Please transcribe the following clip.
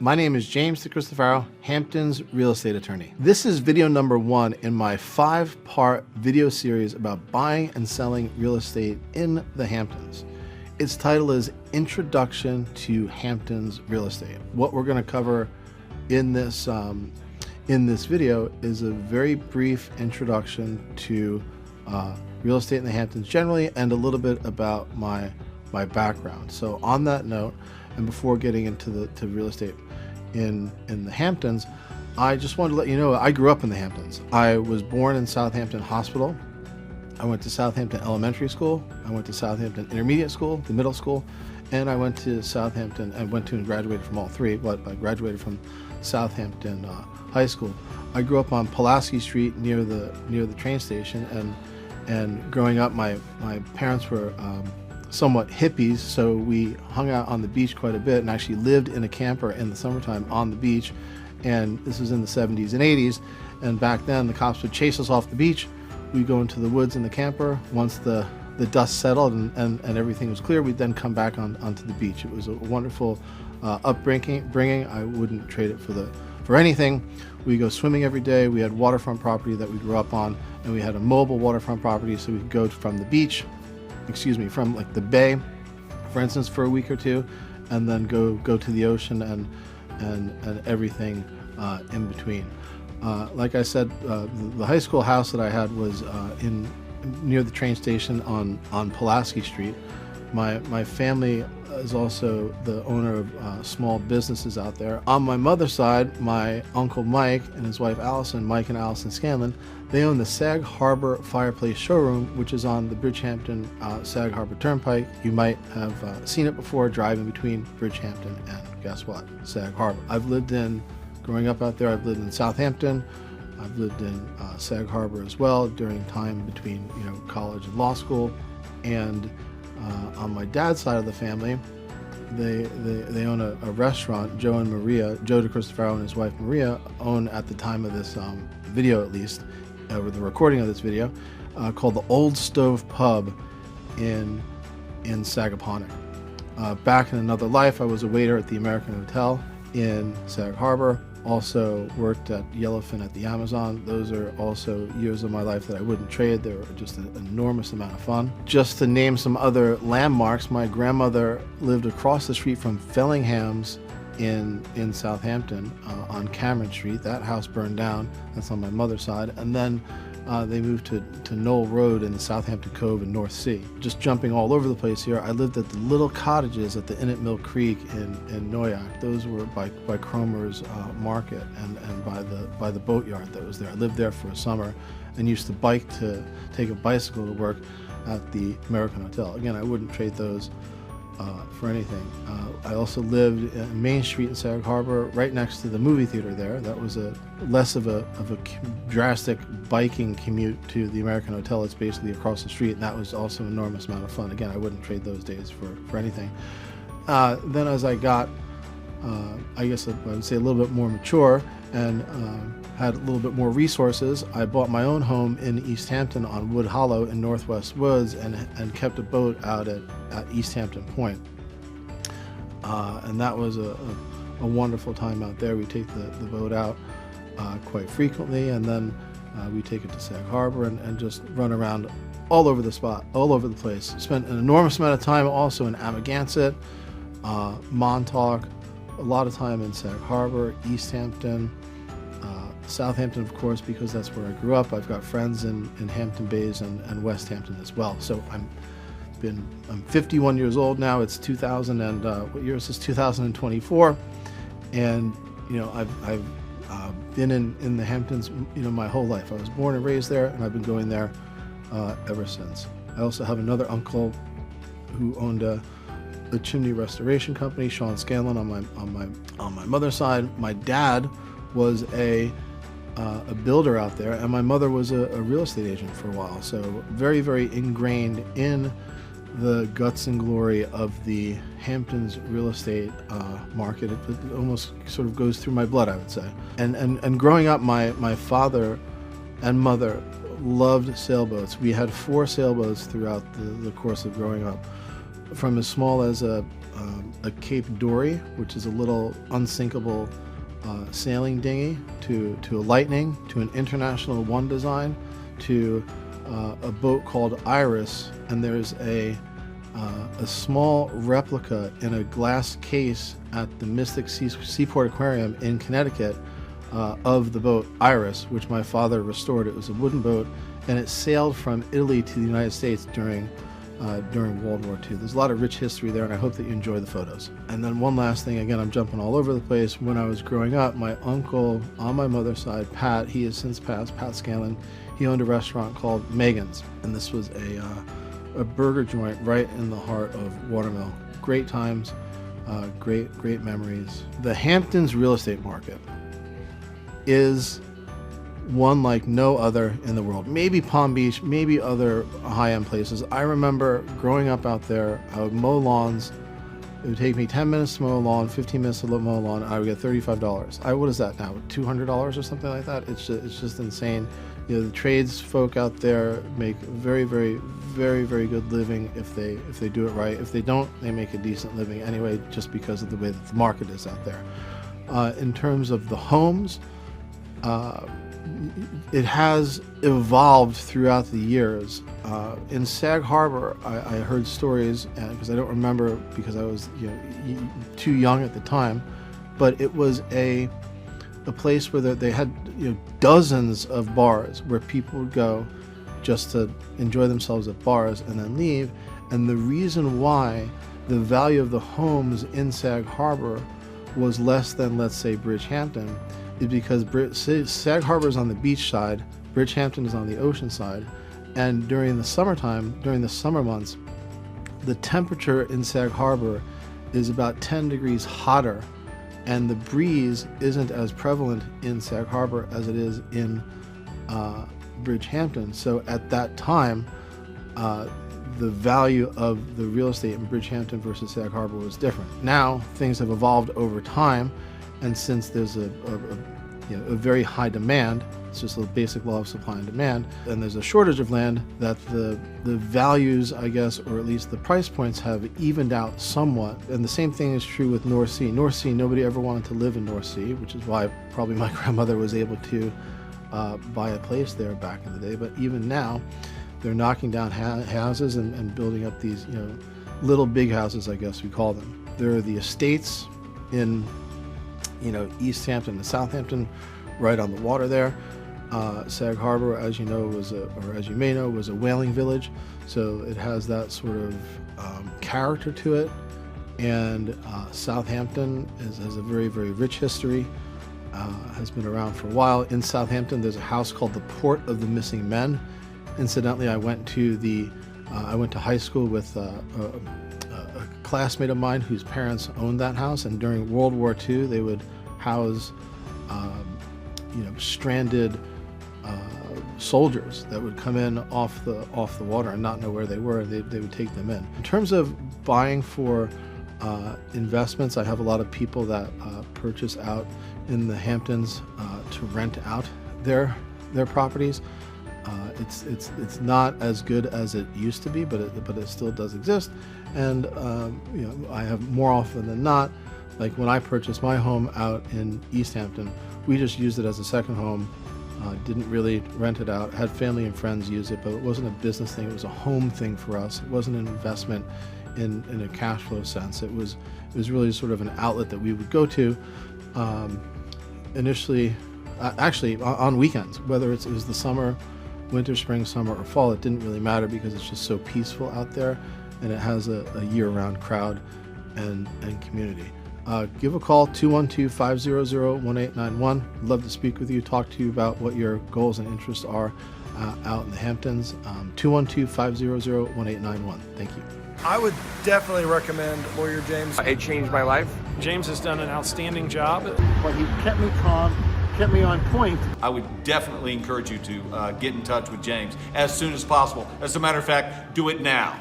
My name is James DeCristofaro, Hamptons real estate attorney. This is video number 1 in my 5-part video series about buying and selling real estate in the Hamptons. Its title is Introduction to Hamptons Real Estate. What we're going to cover in this video is a very brief introduction to real estate in the Hamptons generally, and a little bit about my background. So on that note, and before getting into real estate in the Hamptons, I just wanted to let you know I grew up in the Hamptons. I was born in Southampton Hospital. I went to Southampton Elementary School. I went to Southampton Intermediate School, the middle school, and I went to Southampton and graduated from all three, but I graduated from Southampton High School. I grew up on Pulaski Street near the train station, and growing up, my parents were somewhat hippies, so we hung out on the beach quite a bit and actually lived in a camper in the summertime on the beach. And this was in the 70s and 80s, and back then the cops would chase us off the beach. We'd go into the woods in the camper. Once the dust settled and everything was clear, we'd then come back onto the beach. It was a wonderful upbringing. I wouldn't trade it for anything. We go swimming every day. We had waterfront property that we grew up on, and we had a mobile waterfront property, so we could go from the beach, from like the bay, for instance, for a week or two, and then go to the ocean and everything in between. Like I said, the high school house that I had was near the train station on Pulaski Street. My family is also the owner of small businesses out there. On my mother's side, my uncle Mike and his wife Allison, Mike and Allison Scanlon, they own the Sag Harbor Fireplace Showroom, which is on the Bridgehampton Sag Harbor Turnpike. You might have seen it before driving between Bridgehampton and, guess what, Sag Harbor. Growing up out there, I've lived in Southampton. I've lived in Sag Harbor as well during time between college and law school. And on my dad's side of the family, they own a restaurant. Joe DeCristofaro and his wife Maria own, at the time of this video at least, or the recording of this video, called the Old Stove Pub in Sagaponack. Back in another life, I was a waiter at the American Hotel in Sag Harbor. Also worked at Yellowfin at the Amazon. Those are also years of my life that I wouldn't trade. They were just an enormous amount of fun. Just to name some other landmarks, my grandmother lived across the street from Fellingham's in Southampton on Cameron Street. That house burned down. That's on my mother's side. And then they moved to Knoll Road in the Southampton Cove in North Sea. Just jumping all over the place here, I lived at the little cottages at the Inn at Mill Creek in Noyak. Those were by Cromer's Market and by the boatyard that was there. I lived there for a summer and used to take a bicycle to work at the American Hotel. Again, I wouldn't trade those for anything. I also lived in Main Street in Sag Harbor, right next to the movie theater there. That was less of a drastic biking commute to the American Hotel. It's basically across the street, and that was also an enormous amount of fun. Again, I wouldn't trade those days for anything. Then as I got, I guess I would say, a little bit more mature and had a little bit more resources, I bought my own home in East Hampton on Wood Hollow in Northwest Woods, and kept a boat out at East Hampton Point. And that was a wonderful time out there. We take the boat out quite frequently, and then we take it to Sag Harbor and just run around all over the place. Spent an enormous amount of time also in Amagansett, Montauk, a lot of time in Sag Harbor, East Hampton, Southampton, of course, because that's where I grew up. I've got friends in Hampton Bays and West Hampton as well. So I'm 51 years old now. It's 2000 and what year is this? 2024, and I've been in the Hamptons my whole life. I was born and raised there, and I've been going there ever since. I also have another uncle who owned a chimney restoration company, Sean Scanlon, on my mother's side. My dad was a builder out there, and my mother was a real estate agent for a while. So very, very ingrained in the guts and glory of the Hamptons real estate market. It almost sort of goes through my blood, I would say. And growing up, my father and mother loved sailboats. We had 4 sailboats throughout the course of growing up, from as small as a a Cape Dory, which is a little unsinkable sailing dinghy, to a Lightning, to an International One design, to a boat called Iris, and there's a small replica in a glass case at the Mystic Seaport Aquarium in Connecticut of the boat Iris, which my father restored. It was a wooden boat, and it sailed from Italy to the United States during World War II. There's a lot of rich history there, and I hope that you enjoy the photos. And then one last thing, again, I'm jumping all over the place. When I was growing up, my uncle on my mother's side, Pat, he has since passed, Pat Scanlon, he owned a restaurant called Megan's, and this was a burger joint right in the heart of Watermill. Great times, great memories. The Hamptons real estate market is one like no other in the world. Maybe Palm Beach, maybe other high-end places. I remember growing up out there, I would mow lawns. It would take me 10 minutes to mow a lawn, 15 minutes to mow a lawn, and I would get $35. What is that now, $200 or something like that? It's just insane. You know, the tradesfolk out there make very good living if they do it right. If they don't, they make a decent living anyway, just because of the way that the market is out there. In terms of the homes, it has evolved throughout the years. In Sag Harbor, I heard stories, because I don't remember because I was too young at the time, but it was a place where they had dozens of bars where people would go just to enjoy themselves at bars and then leave. And the reason why the value of the homes in Sag Harbor was less than, let's say, Bridgehampton, is because Sag Harbor is on the beach side, Bridgehampton is on the ocean side, and during the summertime, during the summer months, the temperature in Sag Harbor is about 10 degrees hotter, and the breeze isn't as prevalent in Sag Harbor as it is in Bridgehampton. So at that time, the value of the real estate in Bridgehampton versus Sag Harbor was different. Now things have evolved over time, and since there's a very high demand, it's just a basic law of supply and demand, and there's a shortage of land, that the values, I guess, or at least the price points, have evened out somewhat. And the same thing is true with North Sea. North Sea, nobody ever wanted to live in North Sea, which is why probably my grandmother was able to buy a place there back in the day. But even now, they're knocking down houses and building up these, little big houses, I guess we call them. There are the estates in, East Hampton and Southampton, right on the water there. Sag Harbor, as you may know, was a whaling village, so it has that sort of character to it. And Southampton has a very rich history. Has been around for a while. In Southampton, there's a house called the Port of the Missing Men. Incidentally, I went to high school with a classmate of mine whose parents owned that house, and during World War II, they would house stranded soldiers that would come in off the water and not know where they were, and they would take them in. In terms of buying for investments, I have a lot of people that purchase out in the Hamptons to rent out their properties. It's not as good as it used to be, but it still does exist. And I have, more often than not, like when I purchased my home out in East Hampton, we just used it as a second home. Didn't really rent it out. Had family and friends use it, but it wasn't a business thing. It was a home thing for us. It wasn't an investment in a cash flow sense. It was really sort of an outlet that we would go to initially, actually on weekends, whether it was the summer, winter, spring, summer, or fall. It didn't really matter because it's just so peaceful out there, and it has a year-round crowd and community. Give a call, 212-500-1891. Love to speak with you, talk to you about what your goals and interests are out in the Hamptons. 212-500-1891. Thank you. I would definitely recommend Lawyer James. It changed my life. James has done an outstanding job. But he kept me calm, kept me on point. I would definitely encourage you to get in touch with James as soon as possible. As a matter of fact, do it now.